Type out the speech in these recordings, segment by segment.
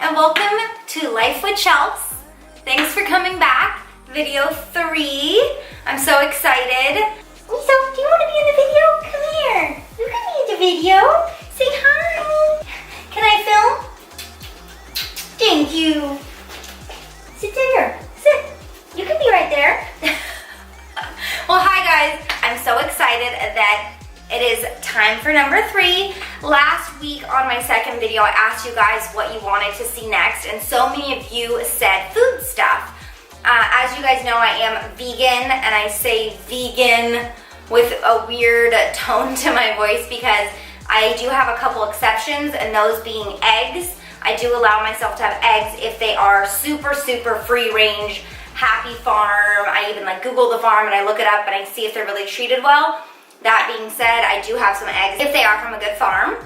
and welcome to Life with Chels. Thanks for coming back. Video 3. I'm so excited. So, do you want to be in the video? Come here. You can be in the video. Say hi. Can I film? Thank you. Sit there. Sit. You can be right there. Well, hi guys. I'm so excited that it is time for number 3. Last week on my second video, I asked you guys what you wanted to see next, and so many of you said food stuff. As you guys know, I am vegan, and I say vegan with a weird tone to my voice because I do have a couple exceptions, and those being eggs. I do allow myself to have eggs if they are super free range, happy farm. I even Google the farm and I look it up and I see if they're really treated well. That being said, I do have some eggs if they are from a good farm.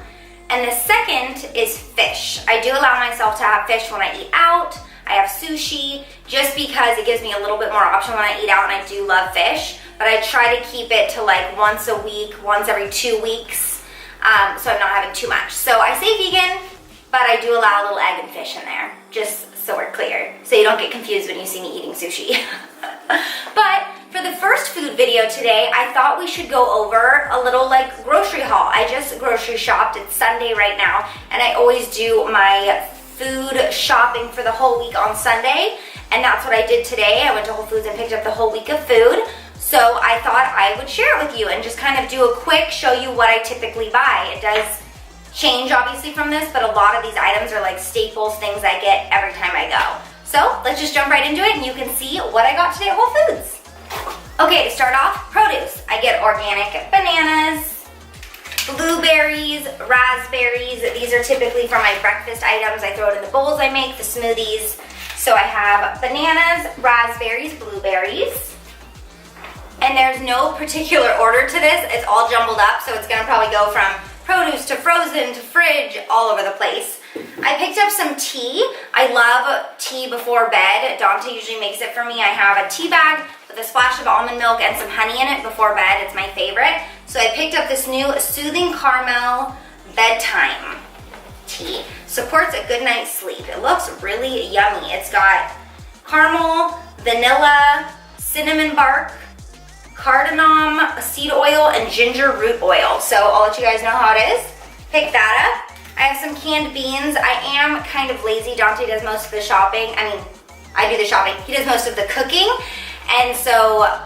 And the second is fish. I do allow myself to have fish when I eat out. I have sushi just because it gives me a little bit more option when I eat out, and I do love fish. But I try to keep it to once a week, once every 2 weeks, so I'm not having too much. So I say vegan, but I do allow a little egg and fish in there, just so we're clear, so you don't get confused when you see me eating sushi. But for the first food video today, I thought we should go over a little grocery haul. I just grocery shopped. It's Sunday right now, and I always do my food shopping for the whole week on Sunday, and that's what I did today. I went to Whole Foods and picked up the whole week of food. So I thought I would share it with you and just kind of do a quick show you what I typically buy. It does change obviously from this, but a lot of these items are staples, things I get every time I go. So let's just jump right into it and you can see what I got today at Whole Foods. Okay, to start off, produce. I get organic bananas, blueberries, raspberries. These are typically for my breakfast items. I throw it in the bowls I make, the smoothies. So I have bananas, raspberries, blueberries. And there's no particular order to this. It's all jumbled up, so it's gonna probably go from produce to frozen to fridge, all over the place. I picked up some tea. I love tea before bed. Dante usually makes it for me. I have a tea bag with a splash of almond milk and some honey in it before bed. It's my favorite. So I picked up this new Soothing Caramel Bedtime Tea. Supports a good night's sleep. It looks really yummy. It's got caramel, vanilla, cinnamon bark, cardamom, seed oil, and ginger root oil. So I'll let you guys know how it is. Pick that up. I have some canned beans. I am kind of lazy. Dante does most of the shopping. I mean, I do the shopping. He does most of the cooking. And so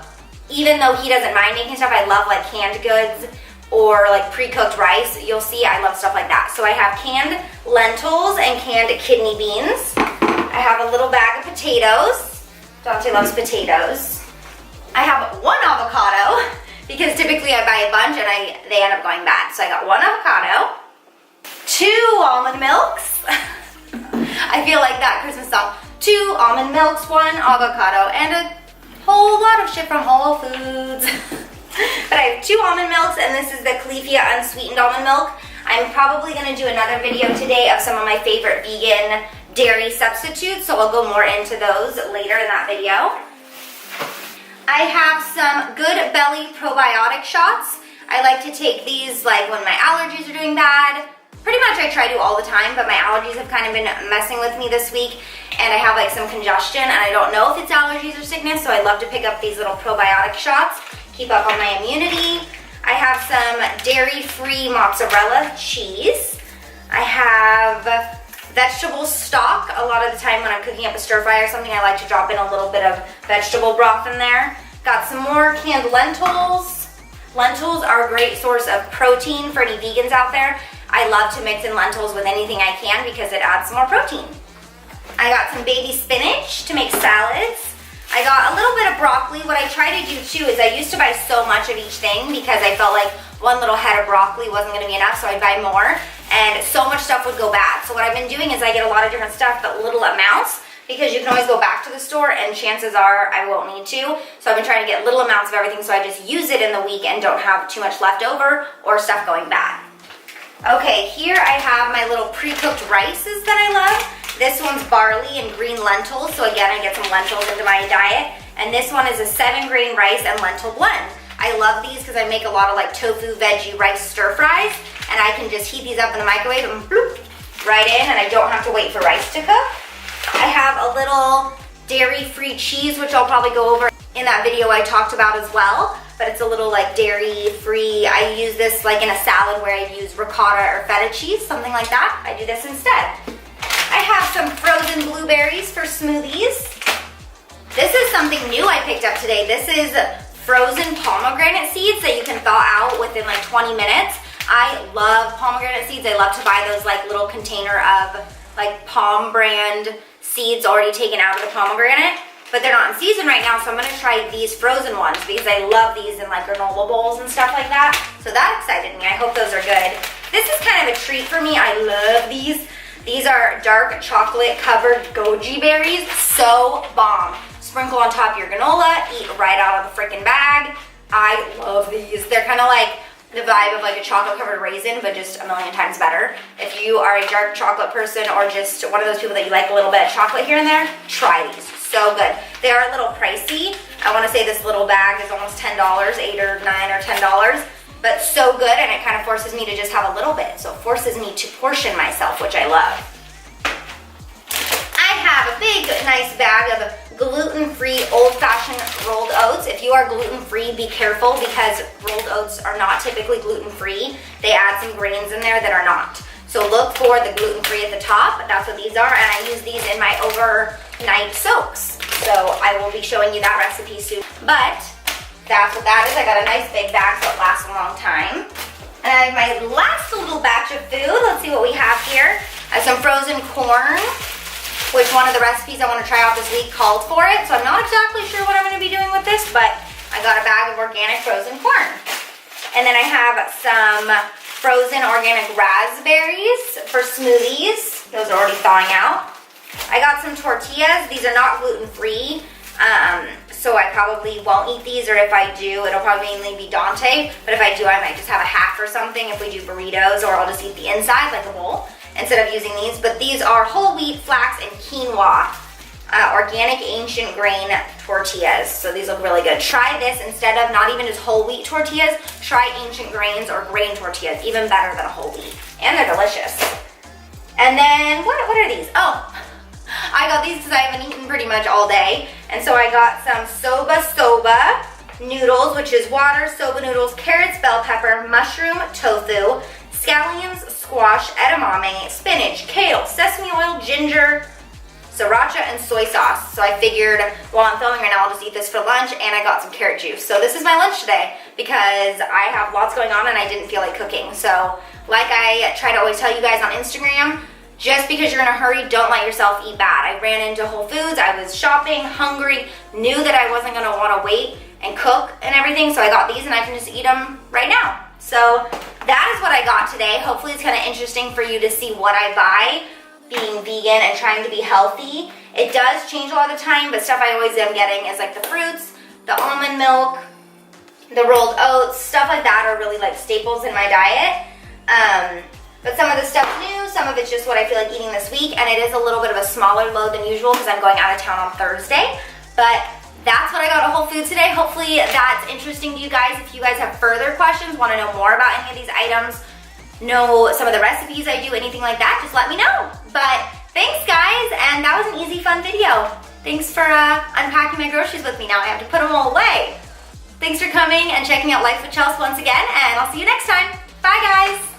even though he doesn't mind making stuff, I love canned goods or pre-cooked rice. You'll see I love stuff like that. So I have canned lentils and canned kidney beans. I have a little bag of potatoes. Dante loves potatoes. I have 1 avocado because typically I buy a bunch and they end up going bad. So I got 1 avocado, 2 almond milks. I feel like that Christmas song. 2 almond milks, 1 avocado, and a whole lot of shit from Whole Foods. But I have 2 almond milks, and this is the Califia unsweetened almond milk. I'm probably gonna do another video today of some of my favorite vegan dairy substitutes, so I'll go more into those later in that video. I have some Good Belly probiotic shots. I like to take these when my allergies are doing bad. Pretty much I try to all the time, but my allergies have kind of been messing with me this week, and I have some congestion, and I don't know if it's allergies or sickness, so I love to pick up these little probiotic shots, keep up on my immunity. I have some dairy-free mozzarella cheese. I have vegetable stock. A lot of the time when I'm cooking up a stir fry or something, I like to drop in a little bit of vegetable broth in there. Got some more canned lentils. Lentils are a great source of protein for any vegans out there. I love to mix in lentils with anything I can because it adds some more protein. I got some baby spinach to make salads. I got a little bit of broccoli. What I try to do too is I used to buy so much of each thing because I felt like 1 little head of broccoli wasn't gonna be enough, so I'd buy more, and so much stuff would go bad. So what I've been doing is I get a lot of different stuff, but little amounts, because you can always go back to the store and chances are I won't need to. So I've been trying to get little amounts of everything so I just use it in the week and don't have too much left over or stuff going bad. Okay, here I have my little pre-cooked rices that I love. This one's barley and green lentils, so again I get some lentils into my diet. And this one is a 7-grain rice and lentil blend. I love these because I make a lot of tofu veggie rice stir fries, and I can just heat these up in the microwave and bloop, right in and I don't have to wait for rice to cook. I have a little dairy-free cheese, which I'll probably go over in that video I talked about as well, but it's a little like dairy-free. I use this like in a salad where I use ricotta or feta cheese, something like that. I do this instead. I have some frozen blueberries for smoothies. This is something new I picked up today. This is frozen pomegranate seeds that you can thaw out within like 20 minutes. I love pomegranate seeds. I love to buy those like little container of like Palm brand seeds already taken out of the pomegranate, but they're not in season right now, so I'm gonna try these frozen ones because I love these in like granola bowls and stuff like that. So that excited me. I hope those are good. This is kind of a treat for me. I love these. These are dark chocolate covered goji berries. So bomb. Sprinkle on top of your granola, eat right out of the freaking bag. I love these. They're kind of like the vibe of like a chocolate covered raisin, but just a million times better. If you are a dark chocolate person or just one of those people that you like a little bit of chocolate here and there, try these. So good. They are a little pricey. I want to say this little bag is almost $10, $8 or $9 or $10, but so good, and it kind of forces me to just have a little bit. So it forces me to portion myself, which I love. I have a big, nice bag of gluten-free old-fashioned rolled oats. If you are gluten-free, be careful because rolled oats are not typically gluten-free. They add some grains in there that are not. So look for the gluten-free at the top. That's what these are, and I use these in my overnight soaks. So I will be showing you that recipe soon. But that's what that is. I got a nice big bag so it lasts a long time. And I have my last little batch of food. Let's see what we have here. I have some frozen corn, which one of the recipes I want to try out this week called for it. So I'm not exactly sure what I'm going to be doing with this, but I got a bag of organic frozen corn. And then I have some frozen organic raspberries for smoothies. Those are already thawing out. I got some tortillas. These are not gluten-free, so I probably won't eat these, or if I do, it'll probably mainly be Dante. But if I do, I might just have a half or something if we do burritos, or I'll just eat the inside like a bowl instead of using these. But these are whole wheat, flax, and quinoa, organic ancient grain tortillas. So these look really good. Try this instead of not even just whole wheat tortillas. Try ancient grains or grain tortillas, even better than a whole wheat. And they're delicious. And then, what are these? Oh, I got these because I haven't eaten pretty much all day. And so I got some soba noodles, which is water, soba noodles, carrots, bell pepper, mushroom, tofu, scallions, squash, edamame, spinach, kale, sesame oil, ginger, sriracha, and soy sauce. So I figured while I'm filming right now, I'll just eat this for lunch, and I got some carrot juice. So this is my lunch today because I have lots going on and I didn't feel like cooking. So like I try to always tell you guys on Instagram, just because you're in a hurry, don't let yourself eat bad. I ran into Whole Foods, I was shopping, hungry, knew that I wasn't gonna wanna wait and cook and everything, so I got these and I can just eat them right now. So that is what I got today. Hopefully it's kind of interesting for you to see what I buy, being vegan and trying to be healthy. It does change a lot of the time, but stuff I always am getting is like the fruits, the almond milk, the rolled oats, stuff like that are really like staples in my diet. But some of the stuff's new, some of it's just what I feel like eating this week, and it is a little bit of a smaller load than usual because I'm going out of town on Thursday. But that's what I got at Whole Foods today. Hopefully that's interesting to you guys. If you guys have further questions, want to know more about any of these items, know some of the recipes I do, anything like that, just let me know. But thanks guys, and that was an easy, fun video. Thanks for unpacking my groceries with me now. I have to put them all away. Thanks for coming and checking out Life with Chels once again, and I'll see you next time. Bye guys.